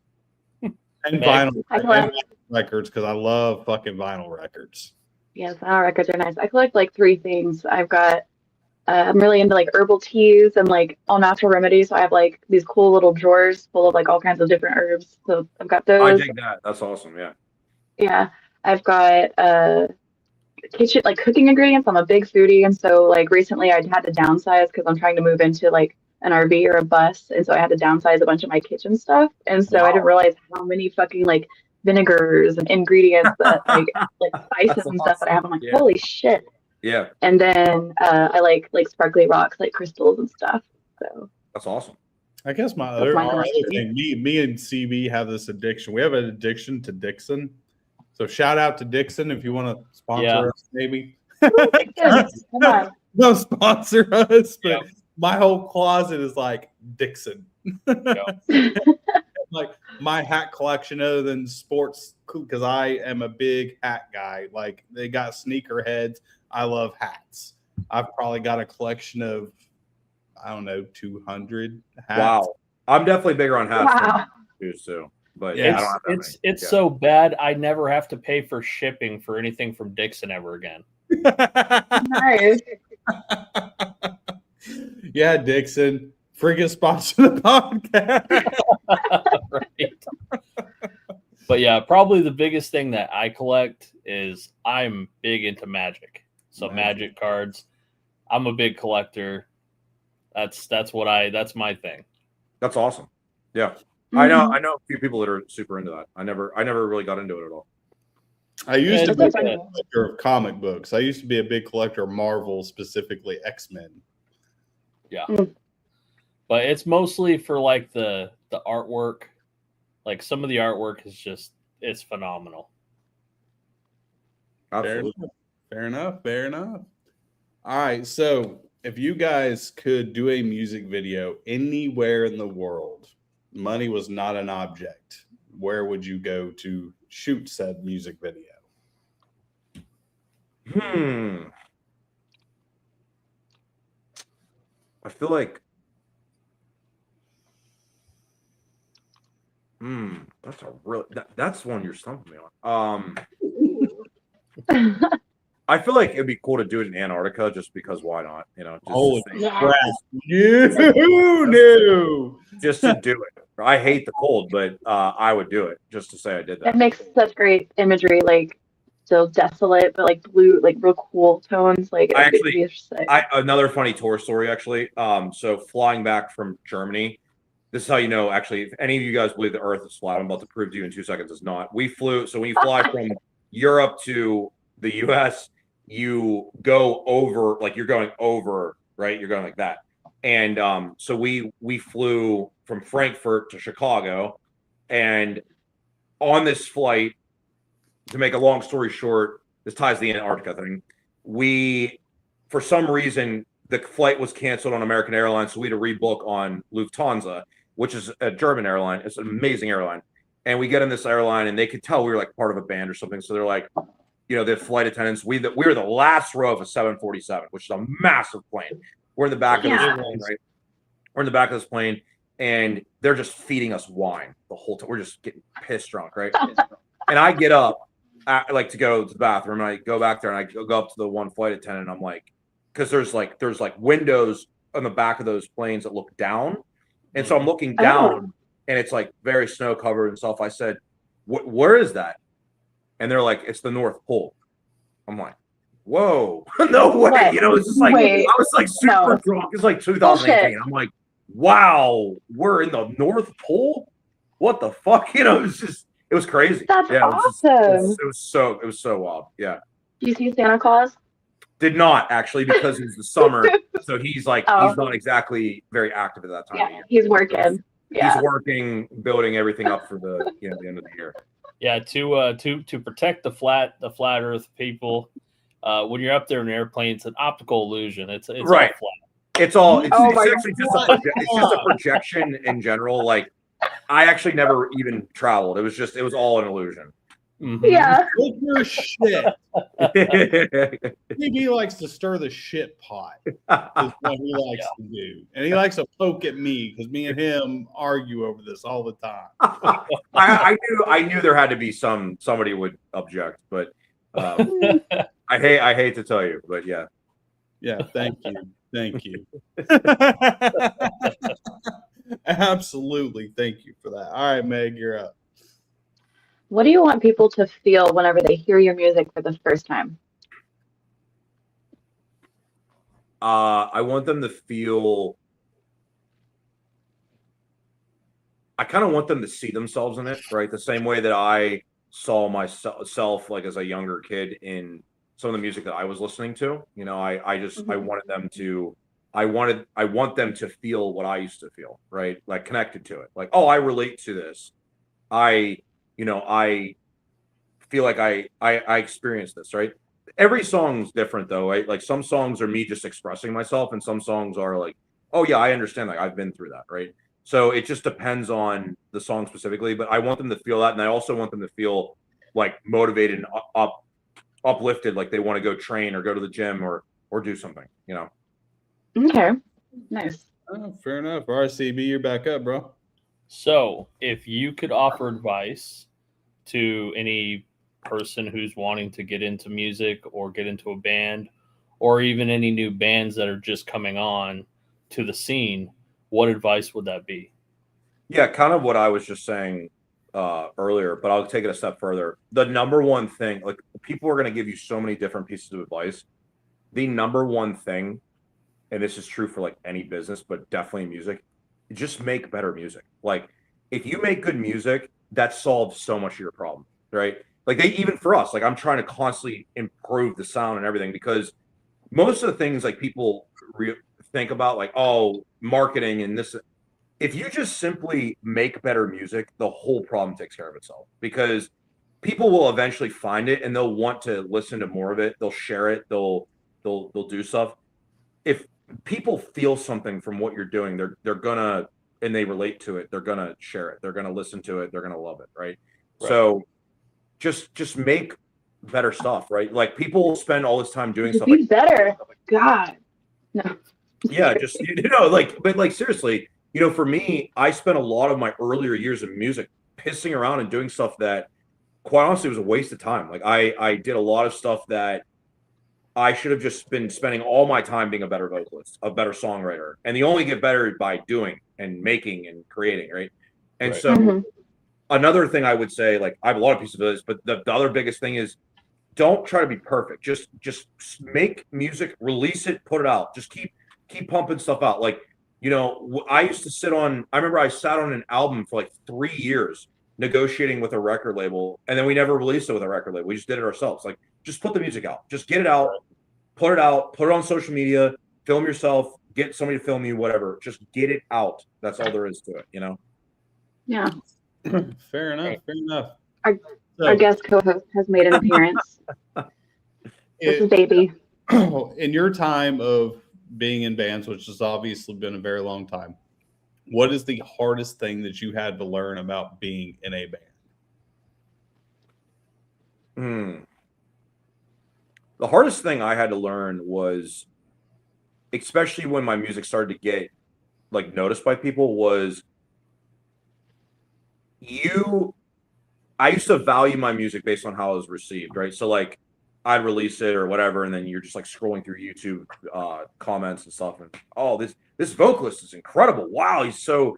and vinyl records because I love fucking vinyl records. Yes, vinyl records are nice. I collect like 3 things. I've got I'm really into like herbal teas and like all natural remedies. So I have like these cool little drawers full of like all kinds of different herbs. So I've got those. I dig that. That's awesome. Yeah. Yeah. I've got kitchen like cooking ingredients. I'm a big foodie, and so like recently I had to downsize because I'm trying to move into like an RV or a bus, and so I had to downsize a bunch of my kitchen stuff, and so I didn't realize how many fucking like vinegars and ingredients that like spices and stuff that I have. I'm like, holy shit. Yeah. And then I like sparkly rocks, like crystals and stuff. So that's awesome. I guess our other thing, me and CB have this addiction. We have an addiction to Dixon. So shout out to Dixon if you want to sponsor us, maybe. Don't sponsor us, but my whole closet is like Dixon. Like my hat collection, other than sports, because I am a big hat guy. Like they got sneaker heads. I love hats. I've probably got a collection of, I don't know, 200 hats. Wow. I'm definitely bigger on hats than too. But yeah, it's so bad I never have to pay for shipping for anything from Dixon ever again. Nice. Yeah, Dixon, freaking sponsor the podcast. Right. But yeah, probably the biggest thing that I collect is I'm big into Magic. So Magic cards. I'm a big collector. That's my thing. That's awesome. Yeah. Mm-hmm. I know a few people that are super into that. I never really got into it at all. I used to it's be a like big collector of comic books. I used to be a big collector of Marvel, specifically X-Men. Yeah. Mm. But it's mostly for like the artwork. Like some of the artwork is just it's phenomenal. Absolutely. Fair enough. All right, so if you guys could do a music video anywhere in the world, money was not an object, where would you go to shoot said music video? I feel like that's a real that's one you're stumping me on. I feel like it'd be cool to do it in Antarctica just because why not? You know, just Holy Yeah. crap. You knew. just to do it. I hate the cold, but I would do it just to say I did It that. makes such great imagery, like so desolate, but like blue, like real cool tones. Like I it'd actually- be sick. Another funny tour story actually. So flying back from Germany, this is how you know actually if any of you guys believe the earth is flat, I'm about to prove to you in 2 seconds it's not. We flew, so when you fly from Europe to the US, you go over, like you're going over, right? You're going like that. And so we flew from Frankfurt to Chicago, and on this flight, to make a long story short, this ties the Antarctica thing. We, for some reason, the flight was canceled on American Airlines, so we had to rebook on Lufthansa, which is a German airline. It's an amazing airline. And we get in this airline, and they could tell we were like part of a band or something. So they're like, you know, the flight attendants, we were the last row of a 747, which is a massive plane. We're in the back of this plane, right? We're in the back of this plane, and they're just feeding us wine the whole time. We're just getting pissed drunk, right? And I get up, I like to go to the bathroom, and I go back there, and I go up to the one flight attendant, and I'm like, because there's like windows on the back of those planes that look down, and so I'm looking down, and it's like very snow covered and stuff. I said, where is that? And they're like, it's the North Pole. I'm like, whoa, no way. What? You know, it's just like, Wait. I was like super drunk. It's like 2018. Bullshit. I'm like, wow, we're in the North Pole? What the fuck? You know, it was crazy. That's awesome. It was so wild. Yeah. Do you see Santa Claus? Did not actually, because it was the summer. So he's like, he's not exactly very active at that time. Yeah, he's working. Yeah. He's working, building everything up for the the end of the year. Yeah, to protect the flat Earth people, when you're up there in an airplane, it's an optical illusion. It's right. all flat. It's actually just a projection in general. Like I actually never even traveled. It was all an illusion. Mm-hmm. Yeah. Look your shit. He likes to stir the shit pot. Is what he likes to do, and he likes to poke at me because me and him argue over this all the time. I knew there had to be somebody would object, but I hate to tell you, but yeah. Yeah, thank you. Absolutely, thank you for that. All right, Meg, you're up. What do you want people to feel whenever they hear your music for the first time? I want them to feel. I kind of want them to see themselves in it, right? The same way that I saw myself, like as a younger kid, in some of the music that I was listening to. You know, I wanted them to. I want them to feel what I used to feel, right? Like connected to it. Like, oh, I relate to this. I feel like I experienced this, right? Every song's different though, right? Like some songs are me just expressing myself, and some songs are like, oh yeah, I understand, like I've been through that, right? So it just depends on the song specifically, but I want them to feel that, and I also want them to feel like motivated and uplifted, like they want to go train or go to the gym or do something, you know. Okay, nice. Oh, fair enough. RCB, you're back up, bro. So, if you could offer advice to any person who's wanting to get into music or get into a band, or even any new bands that are just coming on to the scene, what advice would that be? Yeah, kind of what I was just saying earlier, but I'll take it a step further. The number one thing, like people are going to give you so many different pieces of advice. The number one thing, and this is true for like any business, but definitely music, just make better music. Like if you make good music, that solves so much of your problem, right? Like even for us, like I'm trying to constantly improve the sound and everything because most of the things like people think about, like, oh, marketing and this, if you just simply make better music, the whole problem takes care of itself because people will eventually find it and they'll want to listen to more of it. They'll share it. They'll do stuff. If people feel something from what you're doing, they're gonna, and they relate to it, they're gonna share it. They're gonna listen to it. They're gonna love it. Right. So just make better stuff. Right. Like people spend all this time doing stuff. Be like better. God. No. Yeah. Just, like, but like, seriously, for me, I spent a lot of my earlier years of music pissing around and doing stuff that quite honestly was a waste of time. Like I did a lot of stuff that I should have just been spending all my time being a better vocalist, a better songwriter. And you only get better by doing and making and creating, right? And so another thing I would say, like I have a lot of pieces of this, but the other biggest thing is don't try to be perfect. Just make music, release it, put it out. Just keep pumping stuff out. Like, I used to I remember I sat on an album for like 3 years negotiating with a record label, and then we never released it with a record label. We just did it ourselves. Like, just put the music out. Just get it out, put it on social media, film yourself, get somebody to film you, whatever. Just get it out. That's all there is to it, Yeah. Fair enough. Our guest co-host has made an appearance. This is Baby. In your time of being in bands, which has obviously been a very long time, what is the hardest thing that you had to learn about being in a band? The hardest thing I had to learn was, especially when my music started to get like noticed by people, was I used to value my music based on how it was received, right? So like I'd release it or whatever, and then you're just like scrolling through YouTube comments and stuff, and oh, this vocalist is incredible. Wow, he's so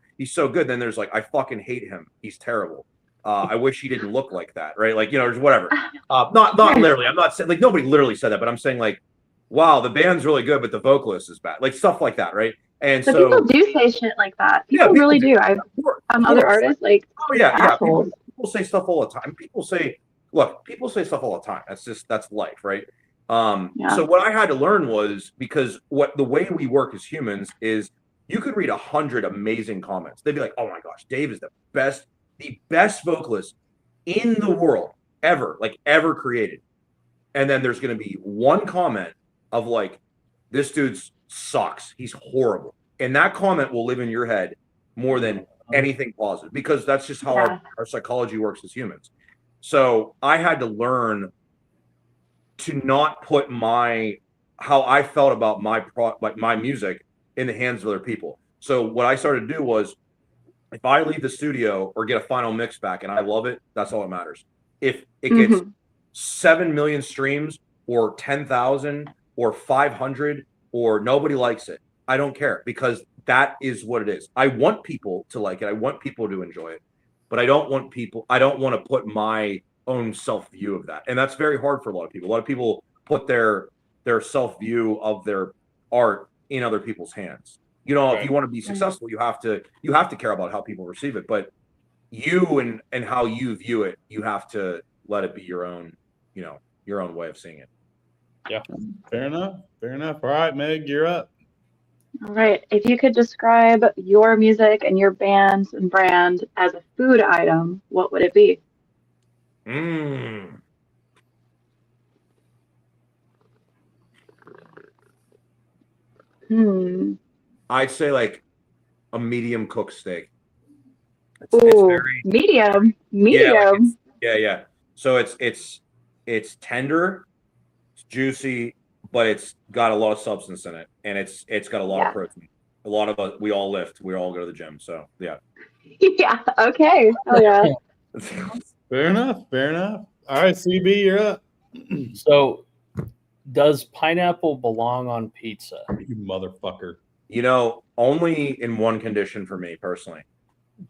good. Then there's like, I fucking hate him. He's terrible. I wish he didn't look like that, right? Like, or whatever. Not literally. I'm not saying like nobody literally said that, but I'm saying like, wow, the band's really good, but the vocalist is bad. Like stuff like that, right? And so people do say shit like that. People really do. I've other artists like, oh yeah, people say stuff all the time. People say stuff all the time. That's life, right? So what I had to learn was, because the way we work as humans is, you could read 100 amazing comments. They'd be like, oh my gosh, Dave is the best vocalist in the world ever created. And then there's going to be one comment of like, this dude sucks. He's horrible. And that comment will live in your head more than anything positive, because that's just how our psychology works as humans. So I had to learn to not put how I felt about my music in the hands of other people. So what I started to do was, if I leave the studio or get a final mix back and I love it, that's all that matters. If it gets 7 million streams or 10,000 or 500 or nobody likes it, I don't care, because that is what it is. I want people to like it. I want people to enjoy it, but I don't want to put my own self-view of that. And that's very hard for a lot of people. A lot of people put their self-view of their art in other people's hands. If you want to be successful, you have to care about how people receive it, but you and how you view it, you have to let it be your own way of seeing it. Yeah. Fair enough. All right, Meg, you're up. All right. If you could describe your music and your band and brand as a food item, what would it be? I'd say like a medium cooked steak. It's very medium. Yeah. So it's tender, it's juicy, but it's got a lot of substance in it, and it's got a lot of protein. A lot of us, we all lift, we all go to the gym, so yeah. Yeah. Okay. Oh yeah. Fair enough. All right, CB, you're up. So, does pineapple belong on pizza? You motherfucker. You know, only in one condition for me personally.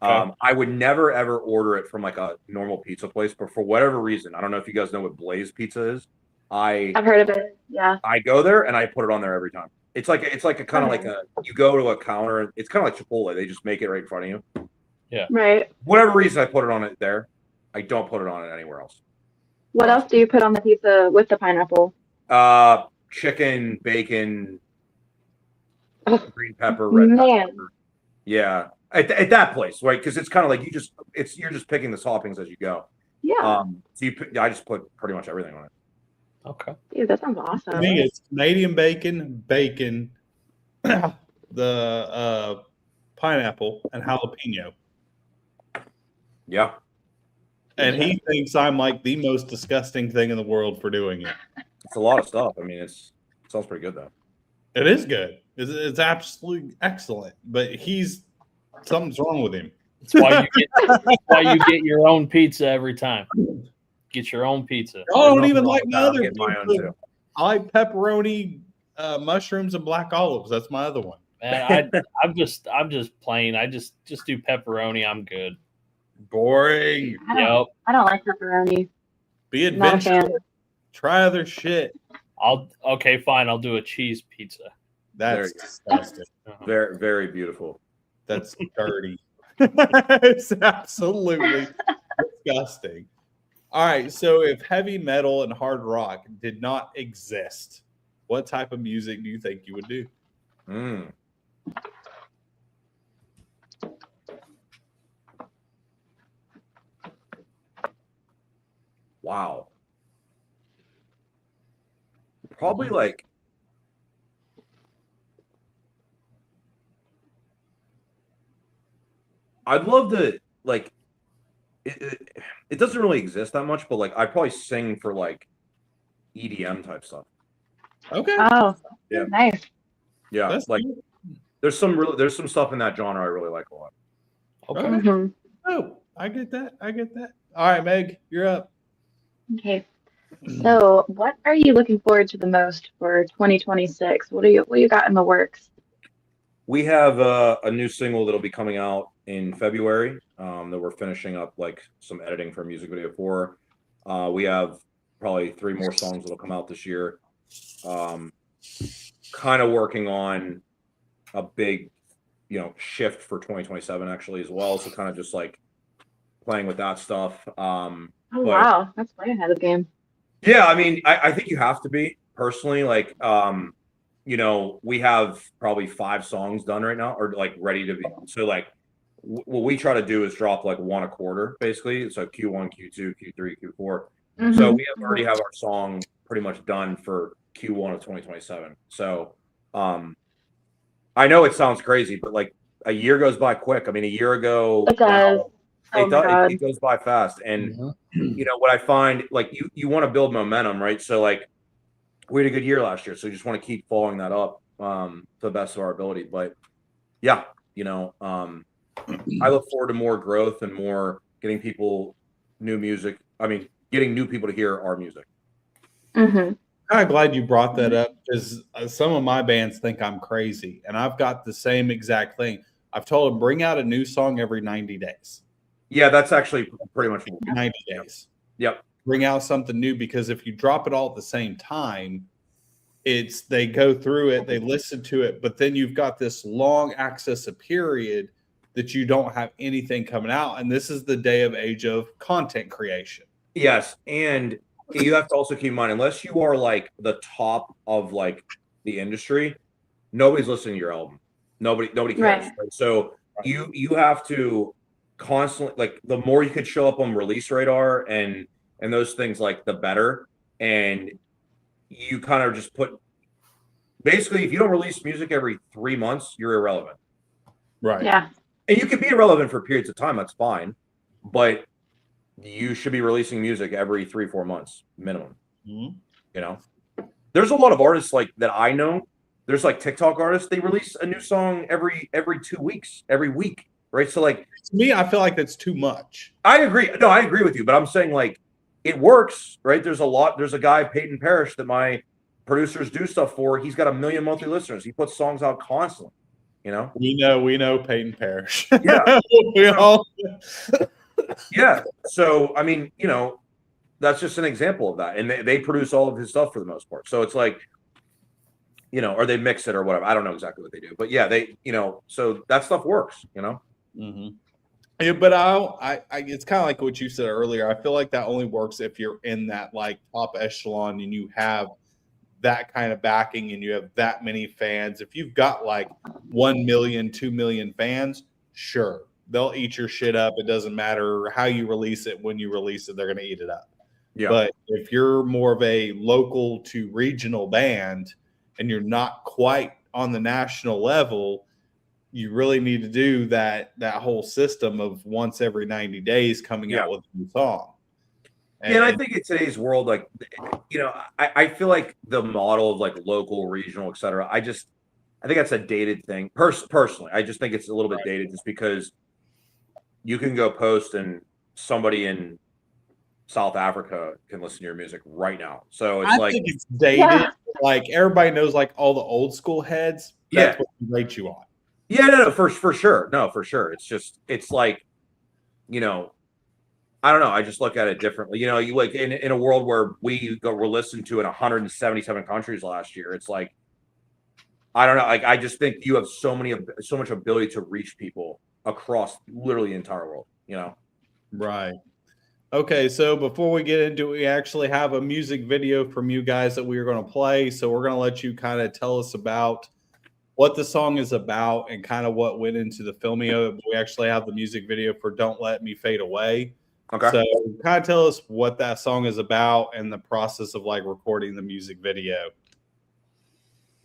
Okay. I would never ever order it from like a normal pizza place, but for whatever reason, I don't know if you guys know what Blaze Pizza is. I've heard of it. Yeah. I go there and I put it on there every time. It's like a kind of like a you go to a counter. It's kind of like Chipotle. They just make it right in front of you. Right. Whatever reason, I put it on it there. I don't put it on it anywhere else. What else do you put on the pizza with the pineapple? Chicken, bacon, Oh, green pepper, red man. pepper. Yeah, at that place, right? Because it's kind of like you're just picking the toppings as you go. Yeah. So I just put pretty much everything on it. Okay. Dude, that sounds To awesome. me, it's Canadian bacon, the pineapple, and jalapeno. Yeah. And he thinks I'm like the most disgusting thing in the world for doing it. It's a lot of stuff. I mean, it sounds pretty good though. It is good. It's absolutely excellent. But something's wrong with him. That's why you get your own pizza every time. Get your own pizza. I don't There's even nothing like wrong with my that. I'm other getting my own pizza. too. I like pepperoni, mushrooms, and black olives. That's my other one. Man, I'm just plain. I just do pepperoni. I'm good. Boring. Yep. I don't like pepperoni. Be Not a fan. adventurous. Try other shit. Okay, fine. I'll do a cheese pizza. That's There disgusting. Very, very beautiful. That's dirty. It's absolutely disgusting. All right. So if heavy metal and hard rock did not exist, what type of music do you think you would do? Mm. Wow. Probably like I'd love to like it doesn't really exist that much, but like I'd probably sing for like EDM type stuff. Okay. Oh, Yeah. nice. Yeah, That's like cool. there's some stuff in that genre I really like a lot. Okay. Mhm. Oh, I get that. All right, Meg, you're up. Okay. So, what are you looking forward to the most for 2026? What you got in the works? We have a new single that'll be coming out in February that we're finishing up like some editing for a music video for. We have probably 3 more songs that'll come out this year. Kind of working on a big, shift for 2027 actually as well. So kind of just like playing with that stuff. Oh, wow. That's way ahead of the game. Yeah, I mean, I think you have to be personally like, we have probably 5 songs done right now or like ready to be. So like what we try to do is drop like 1 a quarter basically. So Q1, Q2, Q3, Q4. So we already have our song pretty much done for Q1 of 2027. So I know it sounds crazy, but like a year goes by quick. I mean, a year ago, It does. Oh my God. it goes by fast. And what I find, like you want to build momentum, right? So like we had a good year last year, so you just want to keep following that up to the best of our ability. But yeah, I look forward to more growth and more getting people new music. I mean, getting new people to hear our music. Mm-hmm. Kind of glad you brought that up because some of my bands think I'm crazy, and I've got the same exact thing. I've told them bring out a new song every 90 days. Yeah, that's actually pretty much 90 days. Yep. Bring out something new because if you drop it all at the same time, they go through it, they listen to it, but then you've got this long access of period that you don't have anything coming out, and this is the day of age of content creation. Yes, and you have to also keep in mind, unless you are like the top of like the industry, nobody's listening to your album. Nobody cares. Right. So you have to constantly, like, the more you could show up on release radar and those things, like the better. And you kind of just basically, if you don't release music every 3 months, you're irrelevant. Right. Yeah. And you can be irrelevant for periods of time, that's fine, but you should be releasing music every 3-4 months minimum. Mm-hmm. There's a lot of artists like that I know. There's like TikTok artists, they release a new song every 2 weeks, every week, right? So like, to me, I feel like that's too much. I agree. No, I agree with you, but I'm saying like it works, right? There's a guy, Peyton Parrish, that my producers do stuff for. He's got 1 million monthly listeners. He puts songs out constantly, you know? We know Peyton Parrish. Yeah. We all Yeah. So, I mean, you know, that's just an example of that. And they produce all of his stuff for the most part. So it's like, you know, or they mix it or whatever. I don't know exactly what they do. But yeah, they, you know, so that stuff works, you know? Mm-hmm. Yeah, but I it's kind of like what you said earlier. I feel like that only works if you're in that like top echelon and you have that kind of backing and you have that many fans. If you've got like 1 million, 2 million fans, sure, they'll eat your shit up. It doesn't matter how you release it. When you release it, they're going to eat it up. Yeah. But if you're more of a local to regional band and you're not quite on the national level, you really need to do that whole system of once every 90 days coming out with a new song. And I think in today's world, like, you know, I feel like the model of like local, regional, et cetera, I think that's a dated thing. Personally, I just think it's a little bit dated just because you can go post and somebody in South Africa can listen to your music right now. So it's I think it's dated. Yeah. Like everybody knows like all the old school heads. That's what we rate you on. Yeah, no, for sure. No, for sure. It's like, you know, I don't know. I just look at it differently. You know, you like in a world where we're listened to in 177 countries last year. It's like, I don't know. Like, I just think you have so much ability to reach people across literally the entire world, you know? Right. Okay. So before we get into it, we actually have a music video from you guys that we are going to play. So we're going to let you kind of tell us about what the song is about and kind of what went into the filming of it. We actually have the music video for Don't Let Me Fade Away. Okay. So kind of tell us what that song is about and the process of like recording the music video.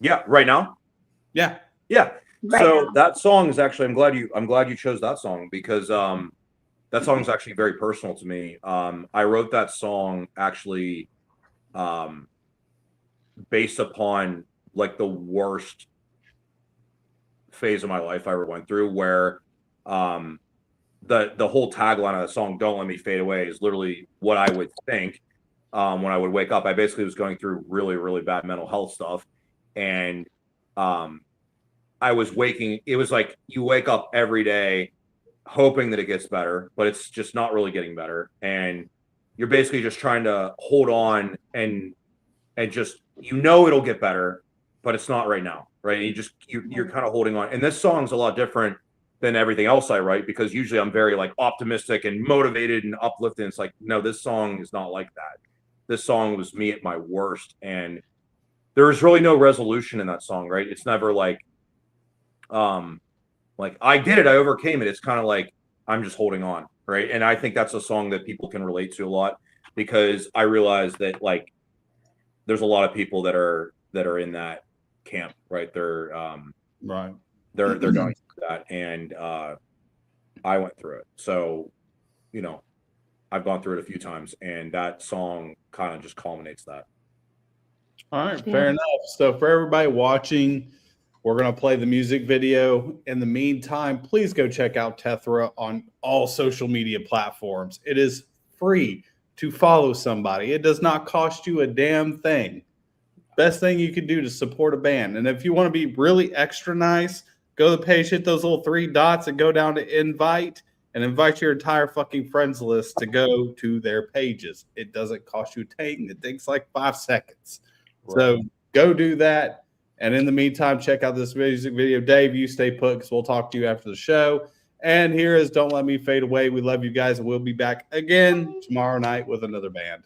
Yeah. Right now? Yeah. Yeah. Right so now. That song is actually, I'm glad you chose that song because that song is actually very personal to me. I wrote that song actually based upon like the worst phase of my life I ever went through, where the whole tagline of the song "Don't Let Me Fade Away" is literally what I would think when I would wake up. I basically was going through really, really bad mental health stuff, and I was waking. It was like you wake up every day hoping that it gets better, but it's just not really getting better, and you're basically just trying to hold on and just, you know, it'll get better, but it's not right now, right? You're kind of holding on. And this song's a lot different than everything else I write, because usually I'm very like optimistic and motivated and uplifted. It's like, no, this song is not like that. This song was me at my worst, and there's really no resolution in that song, right? It's never like I did it, I overcame it. It's kind of like I'm just holding on, right? And I think that's a song that people can relate to a lot, because I realize that like there's a lot of people that are in that camp, right? They're right. They're going through that, and I went through it. So, you know, I've gone through it a few times, and that song kind of just culminates that. All right, fair enough. So for everybody watching, we're going to play the music video. In the meantime, please go check out Tethra on all social media platforms. It is free to follow somebody. It does not cost you a damn thing. Best thing you can do to support a band. And if you want to be really extra nice, go to the page, hit those little 3 dots and go down to invite, and invite your entire fucking friends list to go to their pages. It doesn't cost you a thing. It takes like 5 seconds. Right. So go do that. And in the meantime, check out this music video. Dave, you stay put because we'll talk to you after the show. And here is Don't Let Me Fade Away. We love you guys, and we'll be back again tomorrow night with another band.